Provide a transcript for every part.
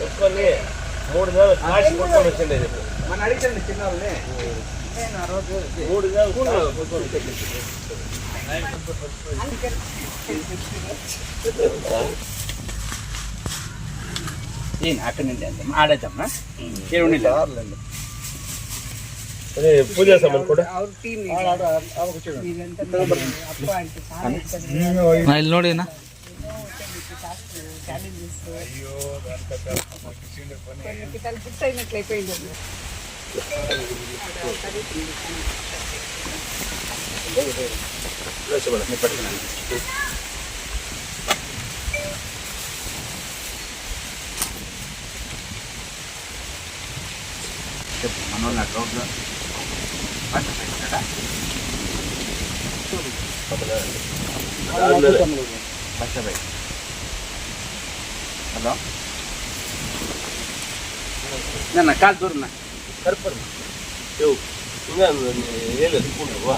ఒక్కొని 3 నెలలు కాశీ కొట్టుకొని వచ్చిండేది మన అడిగితే చిన్నవాళ్ళని 3 నెలలు కొట్టుకొని అక్కడి నుండి అంతే ఆడేద్దామా ఏమి అదే పూజ సామాన్ కూడా ಇಲ್ಲಿ ನೋಡಿ హలో ನನ್ನ ಕಾಲು ದೂರನ ಕರ್ಪರ್ ಯೋ ಹಿಂಗ ಹೇಳದು ಕೂಡವಾ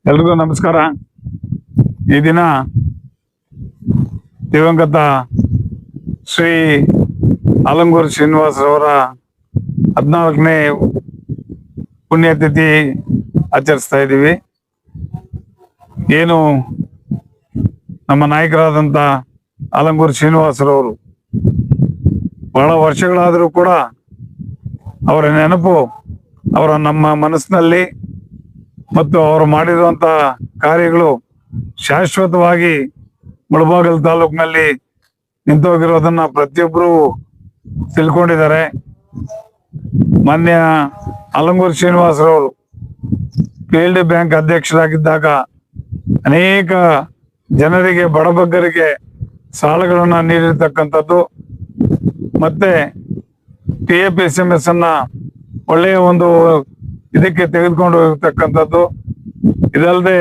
ಎಲ್ರಿಗೂ ನಮಸ್ಕಾರ. ಈ ದಿನ ದಿವಂಗತ ಶ್ರೀ ಆಲಂಗೂರು ಶ್ರೀನಿವಾಸರವರ 14ನೇ ಪುಣ್ಯತಿಥಿ ಆಚರಿಸ್ತಾ ಇದ್ದೀವಿ. ಏನು ನಮ್ಮ ನಾಯಕರಾದಂಥ ಆಲಂಗೂರು ಶ್ರೀನಿವಾಸರವರು ಬಹಳ ವರ್ಷಗಳಾದರೂ ಕೂಡ ಅವರ ನೆನಪು ಅವರ ನಮ್ಮ ಮನಸ್ಸಿನಲ್ಲಿ ಮತ್ತು ಅವರು ಮಾಡಿರುವಂಥ ಕಾರ್ಯಗಳು ಶಾಶ್ವತವಾಗಿ ಮುಳಬಾಗಿಲು ತಾಲೂಕಿನಲ್ಲಿ ನಿಂತೋಗಿರೋದನ್ನ ಪ್ರತಿಯೊಬ್ಬರು ತಿಳ್ಕೊಂಡಿದ್ದಾರೆ. ಮಾನ್ಯ ಆಲಂಗೂರು ಶ್ರೀನಿವಾಸರವರು ಫೀಲ್ಡ್ ಬ್ಯಾಂಕ್ ಅಧ್ಯಕ್ಷರಾಗಿದ್ದಾಗ ಅನೇಕ ಜನರಿಗೆ ಬಡಬಗ್ಗರಿಗೆ ಸಾಲಗಳನ್ನು ನೀಡಿರ್ತಕ್ಕಂಥದ್ದು ಮತ್ತೆ PFSMS ಅನ್ನ ಒಳ್ಳೆಯ ಒಂದು ಇದಕ್ಕೆ ತೆಗೆದುಕೊಂಡು ಹೋಗಿರ್ತಕ್ಕಂಥದ್ದು. ಇದಲ್ಲದೆ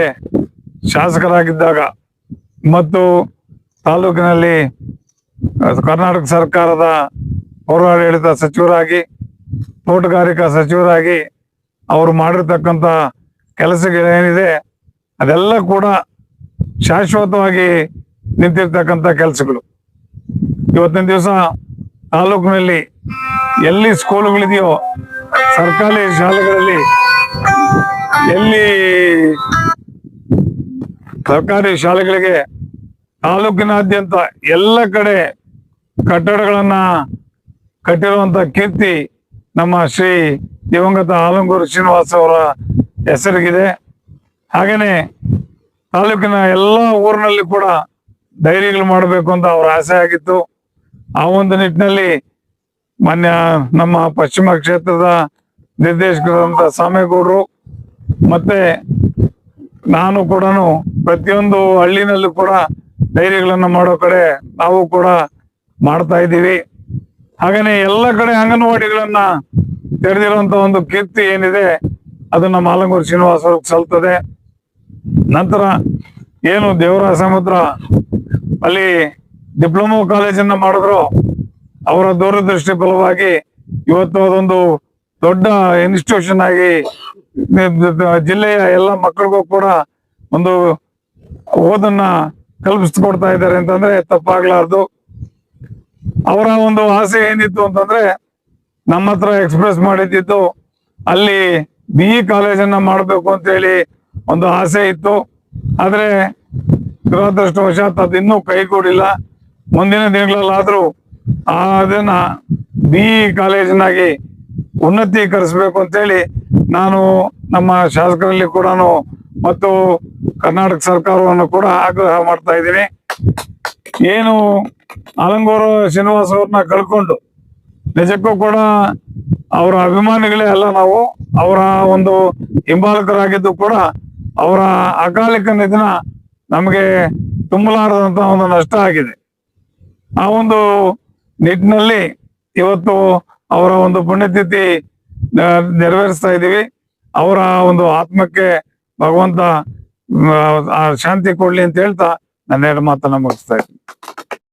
ಶಾಸಕರಾಗಿದ್ದಾಗ ಮತ್ತು ತಾಲೂಕಿನಲ್ಲಿ ಕರ್ನಾಟಕ ಸರ್ಕಾರದ ಪೌರಾಡಳಿತ ಸಚಿವರಾಗಿ ತೋಟಗಾರಿಕಾ ಸಚಿವರಾಗಿ ಅವರು ಮಾಡಿರ್ತಕ್ಕಂಥ ಕೆಲಸಗಳೇನಿದೆ ಅದೆಲ್ಲ ಕೂಡ ಶಾಶ್ವತವಾಗಿ ನಿಂತಿರ್ತಕ್ಕಂಥ ಕೆಲಸಗಳು. ಇವತ್ತಿನ ದಿವಸ ತಾಲೂಕಿನಲ್ಲಿ ಎಲ್ಲಿ ಸ್ಕೂಲುಗಳಿದೆಯೋ ಸರ್ಕಾರಿ ಶಾಲೆಗಳಲ್ಲಿ ಎಲ್ಲಿ ಸರ್ಕಾರಿ ಶಾಲೆಗಳಿಗೆ ತಾಲೂಕಿನಾದ್ಯಂತ ಎಲ್ಲ ಕಡೆ ಕಟ್ಟಡಗಳನ್ನ ಕಟ್ಟಿರುವಂತ ಕೀರ್ತಿ ನಮ್ಮ ಶ್ರೀ ದಿವಂಗತ ಆಲಂಗೂರು ಶ್ರೀನಿವಾಸ ಅವರ ಹೆಸರಿಗಿದೆ. ಹಾಗೇನೆ ತಾಲೂಕಿನ ಎಲ್ಲ ಊರಿನಲ್ಲಿ ಕೂಡ ಡೈರಿಗಳು ಮಾಡಬೇಕು ಅಂತ ಅವರ ಆಸೆ ಆಗಿತ್ತು. ಆ ಒಂದು ನಿಟ್ಟಿನಲ್ಲಿ ಮಾನ್ಯ ನಮ್ಮ ಪಶ್ಚಿಮ ಕ್ಷೇತ್ರದ ನಿರ್ದೇಶಕರಾದಂಥ ಸಾಮೇಗೌಡರು ಮತ್ತೆ ನಾನು ಕೂಡ ಪ್ರತಿಯೊಂದು ಹಳ್ಳಿನಲ್ಲೂ ಕೂಡ ಡೈರಿಗಳನ್ನು ಮಾಡೋ ಕಡೆ ನಾವು ಕೂಡ ಮಾಡ್ತಾ ಇದ್ದೀವಿ. ಹಾಗೇನೆ ಎಲ್ಲ ಕಡೆ ಅಂಗನವಾಡಿಗಳನ್ನ ತೆರೆದಿರುವಂತ ಒಂದು ಕೀರ್ತಿ ಏನಿದೆ ಅದು ನಮ್ಮ ಆಲಂಗೂರು ಶ್ರೀನಿವಾಸ ಅವ್ರಿಗೆ ಸಲ್ತದೆ. ನಂತರ ಏನು ದೇವರಾಯ ಸಮುದ್ರ ಅಲ್ಲಿ ಡಿಪ್ಲೊಮಾ ಕಾಲೇಜನ್ನ ಮಾಡಿದ್ರು ಅವರ ದೂರದೃಷ್ಟಿ ಫಲವಾಗಿ ಇವತ್ತು ಅದೊಂದು ದೊಡ್ಡ ಇನ್ಸ್ಟಿಟ್ಯೂಷನ್ ಆಗಿ ಜಿಲ್ಲೆಯ ಎಲ್ಲ ಮಕ್ಕಳಿಗೂ ಕೂಡ ಒಂದು ಓದನ್ನ ಕಲ್ಪಿಸ್ಕೊಡ್ತಾ ಇದ್ದಾರೆ ಅಂತಂದ್ರೆ ತಪ್ಪಾಗ್ಲಾರ್ದು. ಅವರ ಒಂದು ಆಸೆ ಏನಿತ್ತು ಅಂತಂದ್ರೆ ನಮ್ಮ ಹತ್ರ ಎಕ್ಸ್ಪ್ರೆಸ್ ಮಾಡಿದ್ದು ಅಲ್ಲಿ BE ಕಾಲೇಜನ್ನ ಮಾಡಬೇಕು ಅಂತ ಹೇಳಿ ಒಂದು ಆಸೆ ಇತ್ತು. ಆದ್ರೆ ದುರದೃಷ್ಟವಶಾತ್ ಅದು ಇನ್ನೂ ಕೈಗೂಡಿಲ್ಲ. ಮುಂದಿನ ದಿನಗಳಲ್ಲಾದ್ರೂ ಅದನ್ನ BE ಕಾಲೇಜಿನಾಗಿ ಉನ್ನತೀಕರಿಸಬೇಕು ಅಂತೇಳಿ ನಾನು ನಮ್ಮ ಶಾಸಕರಲ್ಲಿ ಕೂಡ ಮತ್ತು ಕರ್ನಾಟಕ ಸರ್ಕಾರವನ್ನು ಕೂಡ ಆಗ್ರಹ ಮಾಡ್ತಾ ಇದ್ದೀನಿ. ಏನು ಆಲಂಗೂರು ಶ್ರೀನಿವಾಸ ಅವ್ರನ್ನ ಕಳ್ಕೊಂಡು ನಿಜಕ್ಕೂ ಕೂಡ ಅವರ ಅಭಿಮಾನಿಗಳೇ ಅಲ್ಲ ನಾವು, ಅವರ ಒಂದು ಹಿಂಬಾಲಕರಾಗಿದ್ದು ಕೂಡ ಅವರ ಅಕಾಲಿಕ ನಿಧನ ನಮಗೆ ತುಂಬಲಾರದಂತ ಒಂದು ನಷ್ಟ ಆಗಿದೆ. ಆ ಒಂದು ನಿಟ್ಟಿನಲ್ಲಿ ಇವತ್ತು ಅವರ ಒಂದು ಪುಣ್ಯತಿಥಿ ನೆರವೇರಿಸ್ತಾ ಇದ್ದೀವಿ. ಅವರ ಒಂದು ಆತ್ಮಕ್ಕೆ ಭಗವಂತ ಶಾಂತಿ ಕೊಡ್ಲಿ ಅಂತ ಹೇಳ್ತಾ ನನ್ನ ಮಾತನ್ನ ಮುಗಿಸ್ತಾ ಇದ್ದೀನಿ.